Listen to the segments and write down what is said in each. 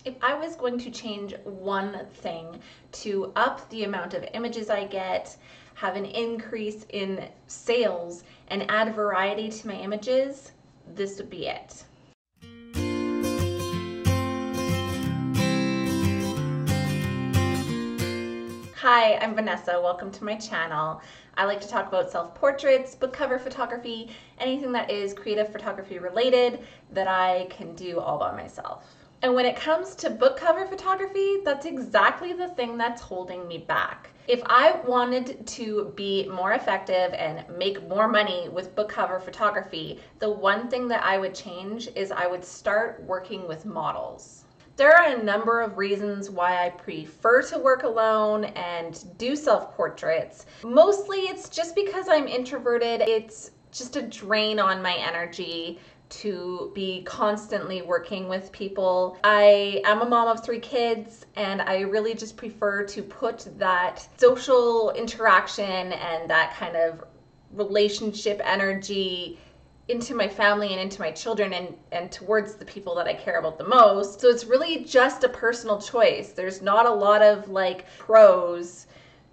If I was going to change one thing to up the amount of images I get, have an increase in sales, and add variety to my images, this would be it. Hi, I'm Vanessa. Welcome to my channel. I like to talk about self-portraits, book cover photography, anything that is creative photography related that I can do all by myself. And when it comes to book cover photography, that's exactly the thing that's holding me back. If I wanted to be more effective and make more money with book cover photography, the one thing that I would change is I would start working with models. There are a number of reasons why I prefer to work alone and do self-portraits. Mostly it's just because I'm introverted. It's just a drain on my energy to be constantly working with people. I am a mom of 3 kids, and I really just prefer to put that social interaction and that kind of relationship energy into my family and into my children and towards the people that I care about the most. So it's really just a personal choice. There's not a lot of pros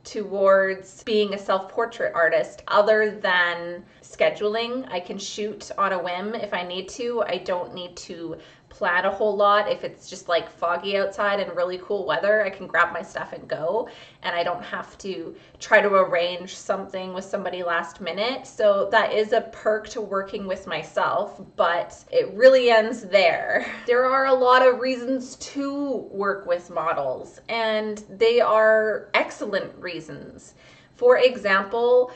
towards being a self-portrait artist other than scheduling. I can shoot on a whim if I need to. I don't need to plan a whole lot. If it's just foggy outside and really cool weather, I can grab my stuff and go, and I don't have to try to arrange something with somebody last minute. So that is a perk to working with myself, but it really ends there. There are a lot of reasons to work with models, and they are excellent reasons. For example,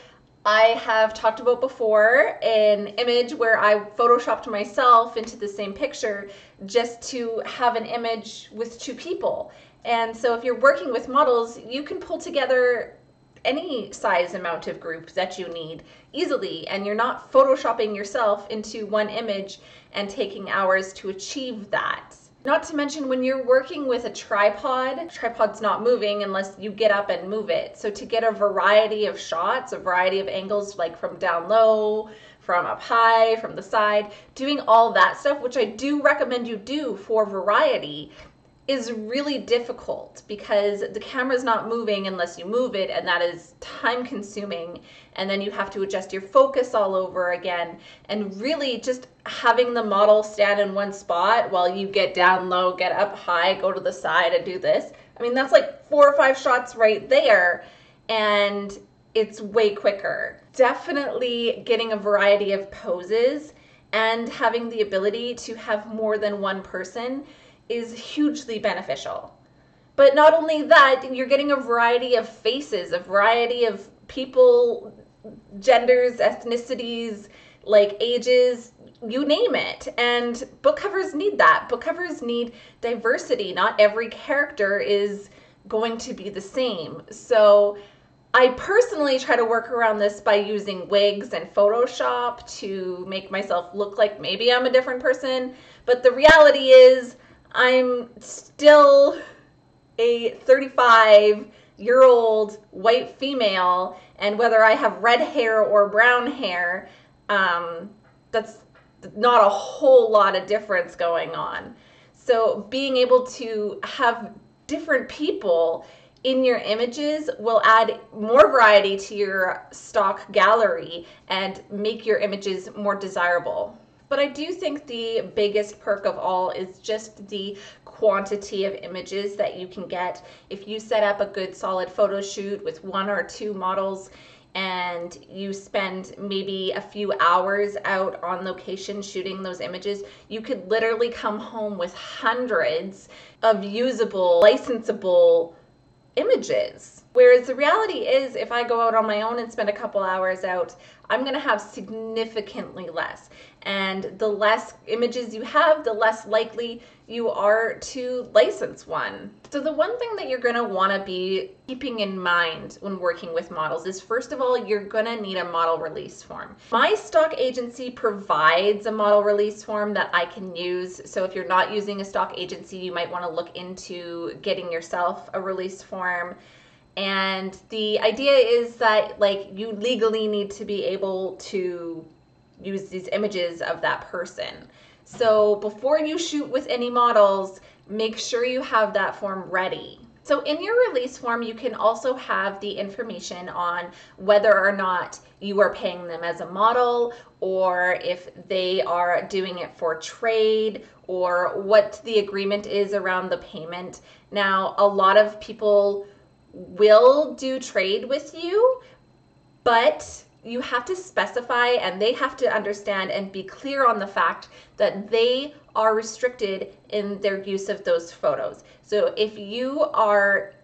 I have talked about before an image where I photoshopped myself into the same picture just to have an image with 2 people. And so if you're working with models, you can pull together any size amount of group that you need easily, and you're not photoshopping yourself into one image and taking hours to achieve that. Not to mention, when you're working with a tripod's not moving unless you get up and move it. So to get a variety of shots, a variety of angles, from down low, from up high, from the side, doing all that stuff, which I do recommend you do for variety, is really difficult because the camera's not moving unless you move it, and that is time consuming, and then you have to adjust your focus all over again. And really just having the model stand in one spot while you get down low, get up high, go to the side and do this, I mean, that's 4 or 5 shots right there, and it's way quicker. Definitely getting a variety of poses and having the ability to have more than one person is hugely beneficial. But not only that, you're getting a variety of faces, a variety of people, genders, ethnicities, ages, you name it. And book covers need that. Book covers need diversity. Not every character is going to be the same. So I personally try to work around this by using wigs and Photoshop to make myself look like maybe I'm a different person. But the reality is, I'm still a 35-year-old white female, and whether I have red hair or brown hair, that's not a whole lot of difference going on. So being able to have different people in your images will add more variety to your stock gallery and make your images more desirable. But I do think the biggest perk of all is just the quantity of images that you can get. If you set up a good solid photo shoot with 1 or 2 models and you spend maybe a few hours out on location shooting those images, you could literally come home with hundreds of usable, licensable images. Whereas the reality is, if I go out on my own and spend a couple hours out, I'm going to have significantly less. And the less images you have, the less likely you are to license one. So the one thing that you're going to want to be keeping in mind when working with models is, first of all, you're going to need a model release form. My stock agency provides a model release form that I can use. So if you're not using a stock agency, you might want to look into getting yourself a release form. And the idea is that you legally need to be able to use these images of that person. So before you shoot with any models, make sure you have that form ready. So in your release form, you can also have the information on whether or not you are paying them as a model, or if they are doing it for trade, or what the agreement is around the payment. Now, a lot of people will do trade with you, but you have to specify, and they have to understand and be clear on the fact that they are restricted in their use of those photos. So if you are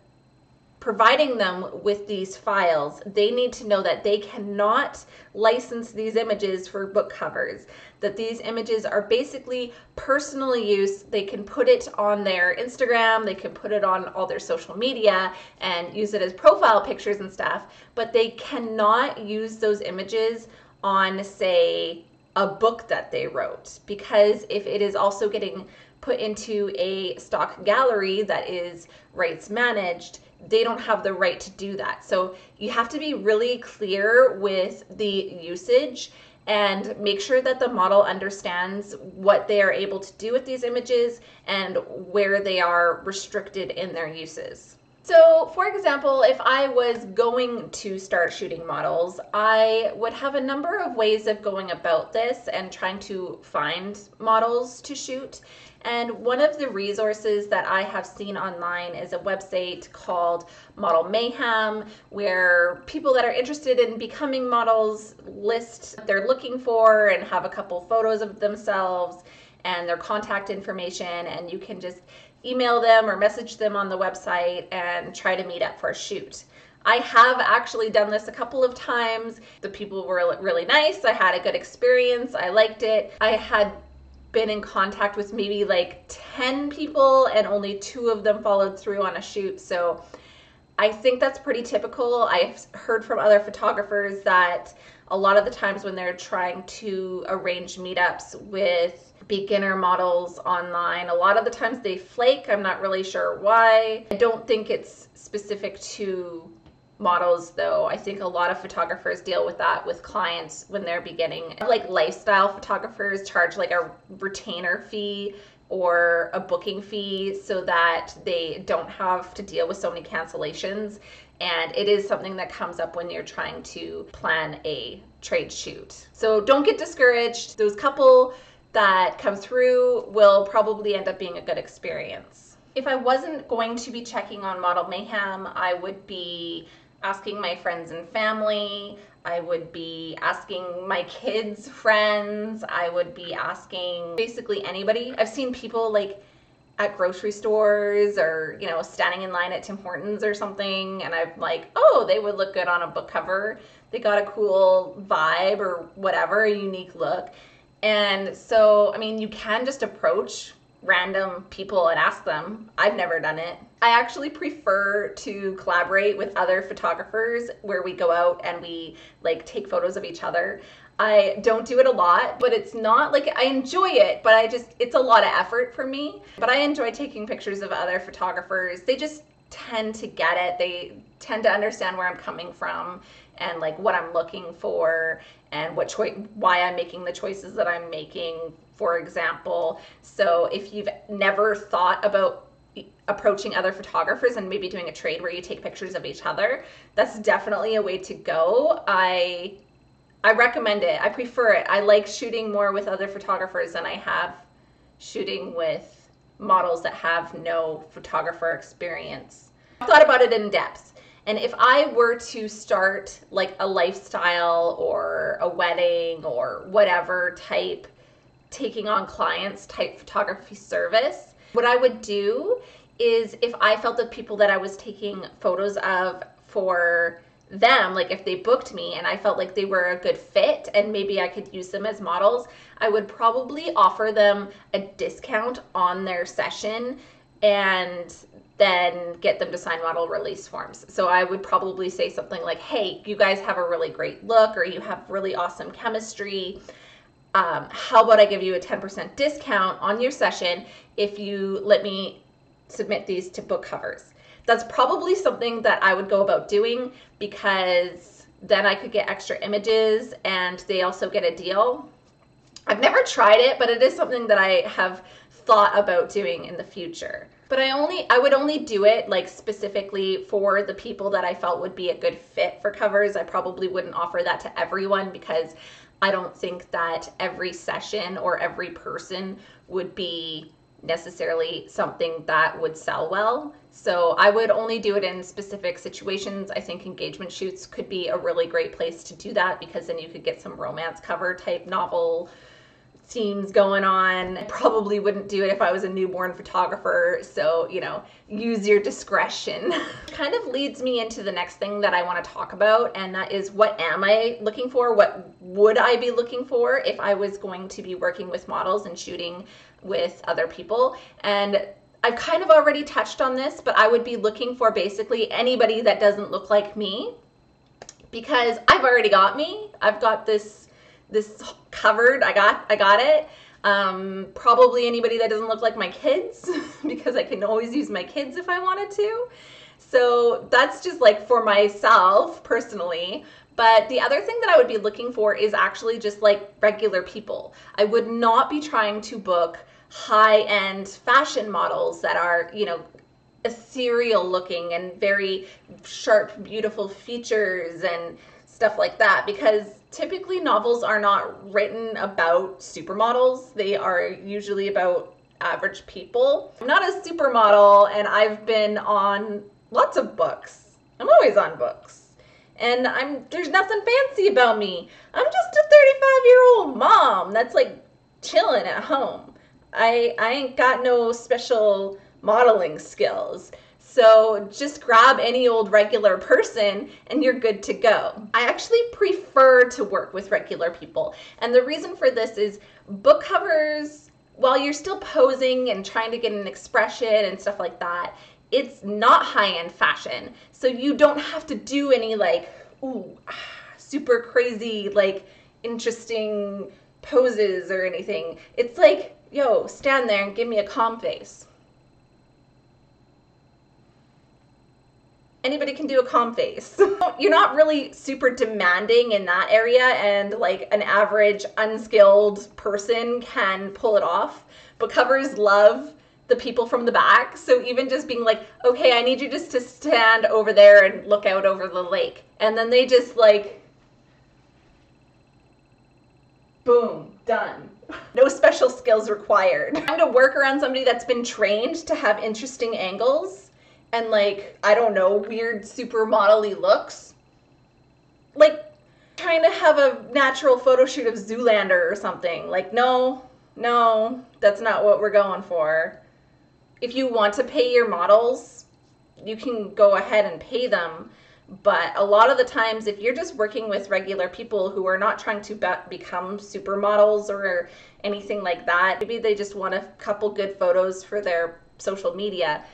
providing them with these files, they need to know that they cannot license these images for book covers, that these images are basically personal use. They can put it on their Instagram, they can put it on all their social media and use it as profile pictures and stuff, but they cannot use those images on, say, a book that they wrote, because if it is also getting put into a stock gallery that is rights managed, they don't have the right to do that. So you have to be really clear with the usage and make sure that the model understands what they are able to do with these images and where they are restricted in their uses. So for example, if I was going to start shooting models, I would have a number of ways of going about this and trying to find models to shoot. And one of the resources that I have seen online is a website called Model Mayhem, where people that are interested in becoming models list what they're looking for and have a couple photos of themselves and their contact information, and you can just email them or message them on the website and try to meet up for a shoot. I have actually done this a couple of times. The people were really nice. I had a good experience. I liked it. I had been in contact with maybe like 10 people and only 2 of them followed through on a shoot. So I think that's pretty typical. I've heard from other photographers that a lot of the times when they're trying to arrange meetups with beginner models online, a lot of the times they flake. I'm not really sure why. I don't think it's specific to models though. I think a lot of photographers deal with that with clients when they're beginning. Like lifestyle photographers charge like a retainer fee or a booking fee so that they don't have to deal with so many cancellations. And it is something that comes up when you're trying to plan a trade shoot. So don't get discouraged. Those couple that come through will probably end up being a good experience. If I wasn't going to be checking on Model Mayhem, I would be asking my friends and family. I would be asking my kids' friends. I would be asking basically anybody. I've seen people like at grocery stores or, you know, standing in line at Tim Hortons or something, and I'm like, oh, they would look good on a book cover. They got a cool vibe or whatever, a unique look. And so, I mean, you can just approach random people and ask them. I've never done it. I actually prefer to collaborate with other photographers where we go out and we like take photos of each other. I don't do it a lot, but it's not like I enjoy it, but it's a lot of effort for me. But I enjoy taking pictures of other photographers. They just tend to get it. They tend to understand where I'm coming from and like what I'm looking for and why I'm making the choices that I'm making, for example. So if you've never thought about approaching other photographers and maybe doing a trade where you take pictures of each other, that's definitely a way to go. I recommend it. I prefer it. I like shooting more with other photographers than I have shooting with models that have no photographer experience. I've thought about it in depth. And if I were to start like a lifestyle or a wedding or whatever type, taking on clients type photography service, what I would do is if I felt the people that I was taking photos of for them, like if they booked me and I felt like they were a good fit and maybe I could use them as models, I would probably offer them a discount on their session and then get them to sign model release forms. So I would probably say something like, hey, you guys have a really great look, or you have really awesome chemistry. How about I give you a 10% discount on your session if you let me submit these to book covers? That's probably something that I would go about doing, because then I could get extra images and they also get a deal. I've never tried it, but it is something that I have thought about doing in the future. But I would only do it like specifically for the people that I felt would be a good fit for covers. I probably wouldn't offer that to everyone because I don't think that every session or every person would be necessarily something that would sell well. So I would only do it in specific situations. I think engagement shoots could be a really great place to do that because then you could get some romance cover type novel themes going on. I probably wouldn't do it if I was a newborn photographer, so, you know, use your discretion. Kind of leads me into the next thing that I want to talk about, and that is, what am I looking for? What would I be looking for if I was going to be working with models and shooting with other people? And I've kind of already touched on this, but I would be looking for basically anybody that doesn't look like me, because I've already got me. I've got this covered. I got it. Probably anybody that doesn't look like my kids, because I can always use my kids if I wanted to. So that's just like for myself personally. But the other thing that I would be looking for is actually just like regular people. I would not be trying to book high-end fashion models that are, you know, ethereal looking and very sharp, beautiful features and stuff like that, because typically novels are not written about supermodels. They are usually about average people. I'm not a supermodel, and I've been on lots of books. I'm always on books. And there's nothing fancy about me. I'm just a 35-year-old mom that's like chilling at home. I ain't got no special modeling skills. So just grab any old regular person and you're good to go. I actually prefer to work with regular people. And the reason for this is book covers, while you're still posing and trying to get an expression and stuff like that, it's not high-end fashion. So you don't have to do any like, super crazy, like interesting poses or anything. It's like, yo, stand there and give me a calm face. Anybody can do a calm face. You're not really super demanding in that area, and like an average unskilled person can pull it off. But covers love the people from the back. So even just being like, okay, I need you just to stand over there and look out over the lake. And then they just like, boom, done. No special skills required. I'm to work around somebody that's been trained to have interesting angles and like, I don't know, weird supermodel-y looks. Like trying to have a natural photo shoot of Zoolander or something. Like, no, that's not what we're going for. If you want to pay your models, you can go ahead and pay them. But a lot of the times, if you're just working with regular people who are not trying to become supermodels or anything like that, maybe they just want a couple good photos for their social media,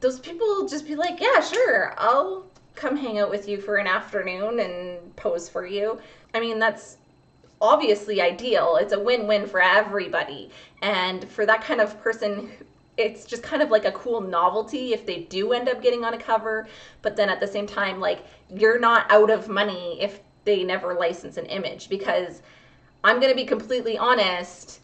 those people will just be like, yeah, sure, I'll come hang out with you for an afternoon and pose for you. I mean, that's obviously ideal. It's a win-win for everybody. And for that kind of person, it's just kind of like a cool novelty if they do end up getting on a cover. But then at the same time, like, you're not out of money if they never license an image, because I'm going to be completely honest,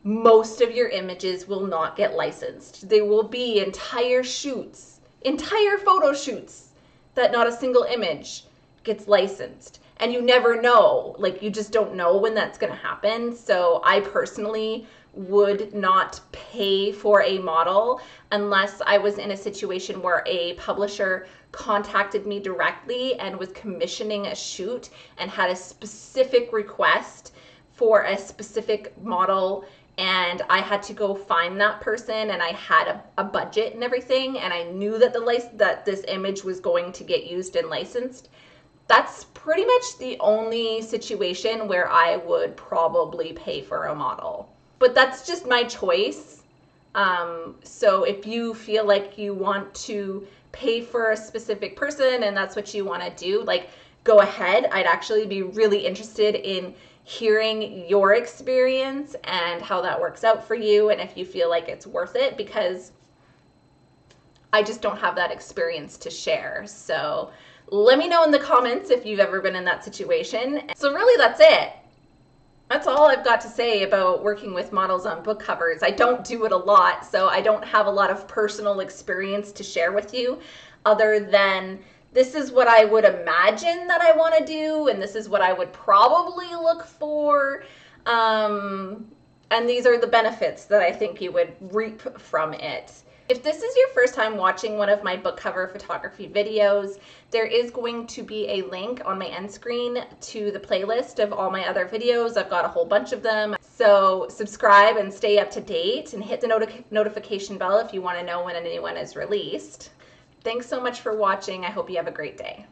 most of your images will not get licensed. There will be entire shoots, entire photo shoots, that not a single image gets licensed. And you never know, like, you just don't know when that's going to happen. So I personally would not pay for a model unless I was in a situation where a publisher contacted me directly and was commissioning a shoot and had a specific request for a specific model, and I had to go find that person, and I had a budget and everything, and I knew that that this image was going to get used and licensed. That's pretty much the only situation where I would probably pay for a model. But that's just my choice. So if you feel like you want to pay for a specific person and that's what you want to do, like, go ahead. I'd actually be really interested in hearing your experience and how that works out for you, and if you feel like it's worth it, because I just don't have that experience to share. So let me know in the comments if you've ever been in that situation. So really, that's it. That's all I've got to say about working with models on book covers. I don't do it a lot, so I don't have a lot of personal experience to share with you other than this is what I would imagine that I want to do, and this is what I would probably look for. And these are the benefits that I think you would reap from it. If this is your first time watching one of my book cover photography videos, there is going to be a link on my end screen to the playlist of all my other videos. I've got a whole bunch of them. So subscribe and stay up to date and hit the notification bell if you want to know when a new one is released. Thanks so much for watching. I hope you have a great day.